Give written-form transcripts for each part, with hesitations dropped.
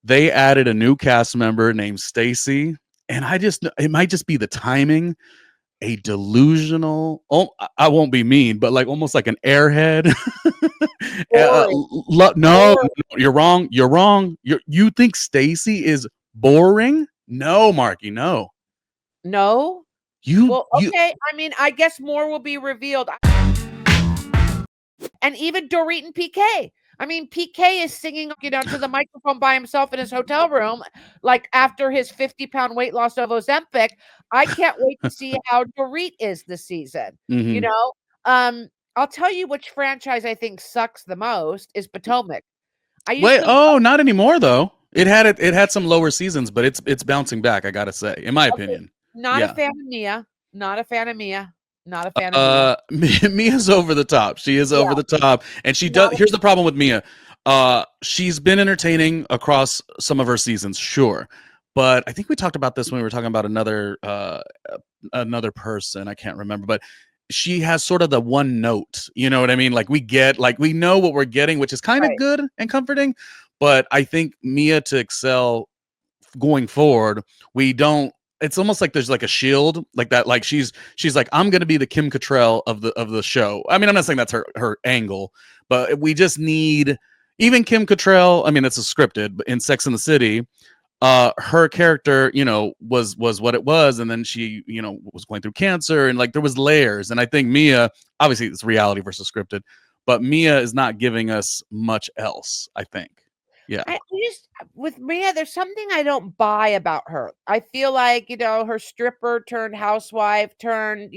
They added a new cast member named Stacy, and it might just be the timing. A delusional, oh, I won't be mean, but like almost like an airhead. Boring. No, Boring. you're wrong. You're wrong. You think Stacy is boring? No, Marky, no. No? You Well, you okay. I mean, I guess more will be revealed. And even Dorit and PK. I mean, PK is singing, to the microphone by himself in his hotel room, like after his 50-pound weight loss of Ozempic. I can't wait to see how Dorit is this season. You mhm. know, I'll tell you which franchise I think sucks the most is Potomac. I used Wait, to oh, not anymore though. It had some lower seasons, but it's bouncing back, I gotta say, in my okay, opinion. not a Yeah. fan of Mia, not a fan of Mia, not a fan of Mia. Mia's over the top. She is over Yeah, the top, and she does. not a Here's the problem with Mia. She's been entertaining across some of her seasons, sure, but I think we talked about this when we were talking about another person. I can't remember, but she has sort of the one note. You know what I mean? Like we know what we're getting, which is kind of right. good and comforting. But I think Mia to excel going forward, we don't. It's almost like there's like a shield like that. Like she's like, I'm gonna be the Kim Cattrall of the show. I mean, I'm not saying that's her angle, but we just need even Kim Cattrall. I mean, it's a scripted, but in Sex and the City, her character, was what it was, and then she, was going through cancer, and like there was layers. And I think Mia, obviously, it's reality versus scripted, but Mia is not giving us much else. I think, yeah. I just with Mia, there's something I don't buy about her. I feel like, her stripper turned housewife turned,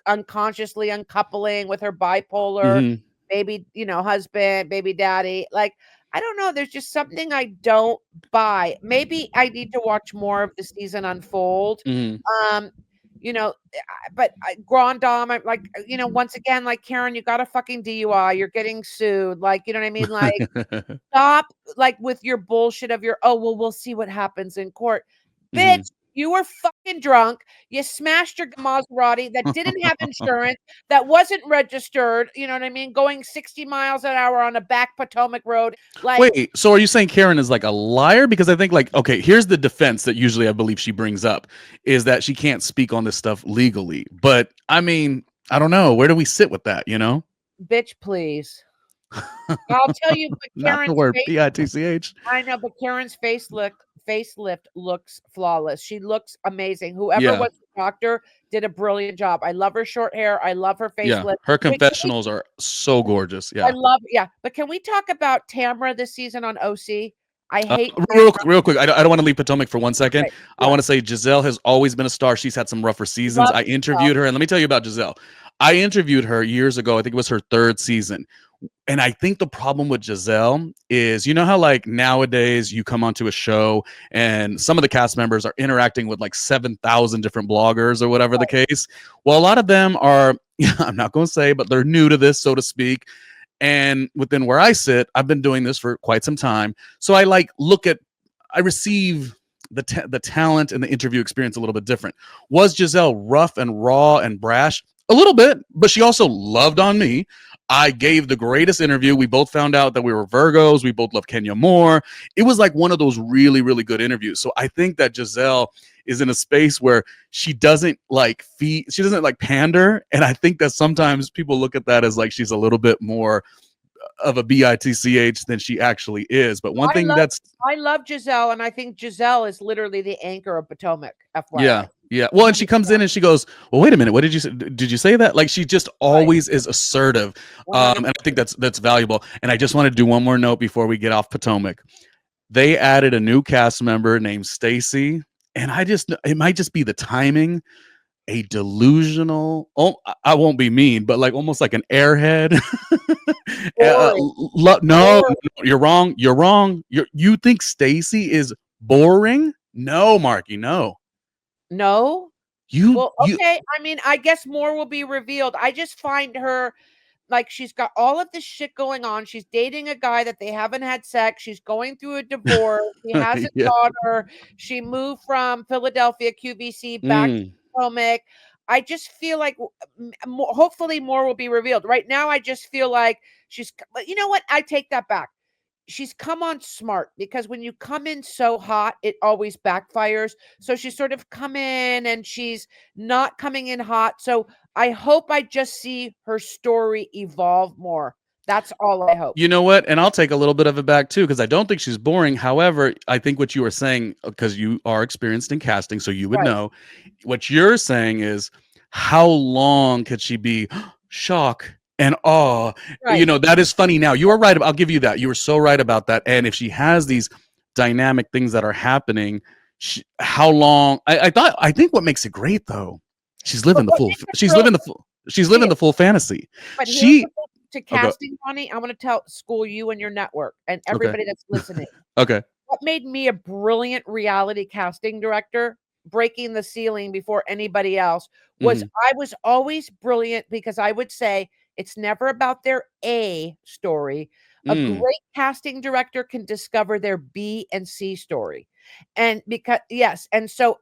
unconsciously uncoupling with her bipolar Hmm. baby, husband, baby daddy. Like, I don't know. There's just something I don't buy. Maybe I need to watch more of the season unfold. Hmm. Um, but Grand Dame, I'm like, once again, like Karen, you got a fucking DUI, you're getting sued. Like, you know what I mean? Like, stop, like, with your bullshit of your, "Oh, well, we'll see what happens in court." Hmm. Bitch, you were fucking drunk. You smashed your Maserati that didn't have insurance, that wasn't registered, you know what I mean? Going 60 miles an hour on a back Potomac road. Like, Wait, so are you saying Karen is like a liar? Because I think, like, okay, here's the defense that usually I believe she brings up is that she can't speak on this stuff legally. But I mean, I don't know. Where do we sit with that, bitch, please. I'll tell you, but Not the Karen's word face, bitch. I know, but Karen's facelift looks flawless. She looks amazing. Whoever Yeah. was the doctor did a brilliant job. I love her short hair. I love her Yeah. facelift. Her Wait, can we confessionals are so gorgeous. I Yeah. love, yeah, but can we talk about Tamra this season on OC? I hate Real, Tamra. real quick, I don't want to leave Potomac for 1 second. Okay, I yeah, want to say Giselle has always been a star. She's had some rougher seasons. love I Giselle. interviewed her, and let me tell you about Giselle. I interviewed her years ago. I think it was her third season. And I think the problem with Giselle is, how like nowadays you come onto a show and some of the cast members are interacting with like 7,000 different bloggers or whatever the case. Well, a lot of them are, I'm not going to say, but they're new to this, so to speak. And within where I sit, I've been doing this for quite some time. So I receive the talent and the interview experience a little bit different. Was Giselle rough and raw and brash? A little bit, but she also loved on me. I gave the greatest interview. We both found out that we were Virgos. We both love Kenya Moore. It was like one of those really, really good interviews. So I think that Giselle is in a space where she doesn't she doesn't like pander. And I think that sometimes people look at that as like she's a little bit more of a bitch than she actually is. But one I thing love that's I love Giselle, and I think Giselle is literally the anchor of Potomac, FYI. Yeah, yeah. Well, and she comes in and she goes, "Well, wait a minute. What did you say? Did you say that?" Like she just Right. always is assertive, 100. and I think that's valuable. And I just want to do one more note before we get off Potomac. They added a new cast member named Stacy, and it might just be the timing. A delusional. Oh, I won't be mean, but like almost like an airhead. Boring. No, Boring. you're wrong. You're wrong. You think Stacy is boring? No, Marky. No. No? You Well, you okay. I mean, I guess more will be revealed. I just find her like she's got all of this shit going on. She's dating a guy that they haven't had sex. She's going through a divorce. She has a yeah. daughter. She moved from Philadelphia QVC back to Mm. Potomac. I just feel like hopefully more will be revealed. Right now, I just feel like but you know what? I take that back. she's come on smart, because when you come in so hot, it always backfires. So she's sort of come in and she's not coming in hot. So I hope I just see her story evolve more. That's all I hope. You know what? And I'll take a little bit of it back too, because I don't think she's boring. However, I think what you were saying, because you are experienced in casting, so you would Right. know, what you're saying is, how long could she be shock and awe? Right. That is funny. Now, you are right. I'll give you that. You were so right about that. And if she has these dynamic things that are happening, how long? I think what makes it great though, she's But living the what full. makes it She's real living the full. She's she living is. the full fantasy. But here's the She. thing to Okay. casting, Ronnie. I want to school you and your network and Okay. everybody that's listening. Okay. What made me a brilliant reality casting director, breaking the ceiling before anybody else, was Hmm. I was always brilliant, because I would say it's never about their A story. A Mm. great casting director can discover their B and C story. And because, yes, and so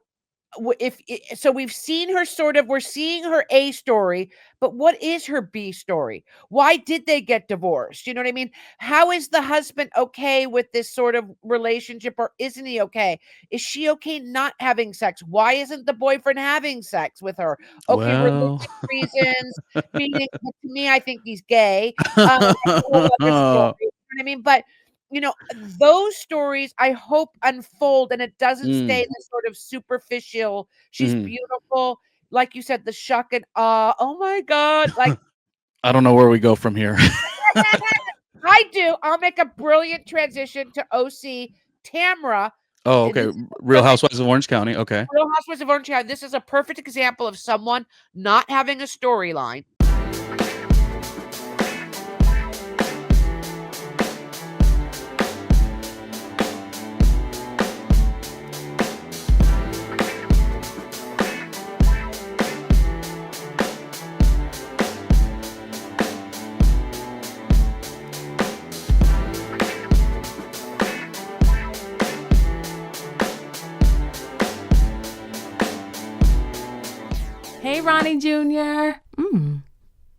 if so we've seen her sort of, we're seeing her A story, but what is her B story? Why did they get divorced? You know what I mean? How is the husband okay with this sort of relationship, or isn't he okay? Is she okay not having sex? Why isn't the boyfriend having sex with her? Okay, Well. religious reasons, meaning, but to me, I think he's gay. That's a whole other story. You know what I mean? But those stories I hope unfold, and it doesn't stay Mm. this sort of superficial, she's Mhm. beautiful, like you said, the shock and awe, "Oh my god," like I don't know where we go from here. I do. I'll make a brilliant transition to OC Tamra. Oh, This okay. is a Real perfect Housewives of Orange County. Okay. Real Housewives of Orange County. This is a perfect example of someone not having a storyline. Hey, Ronnie Jr.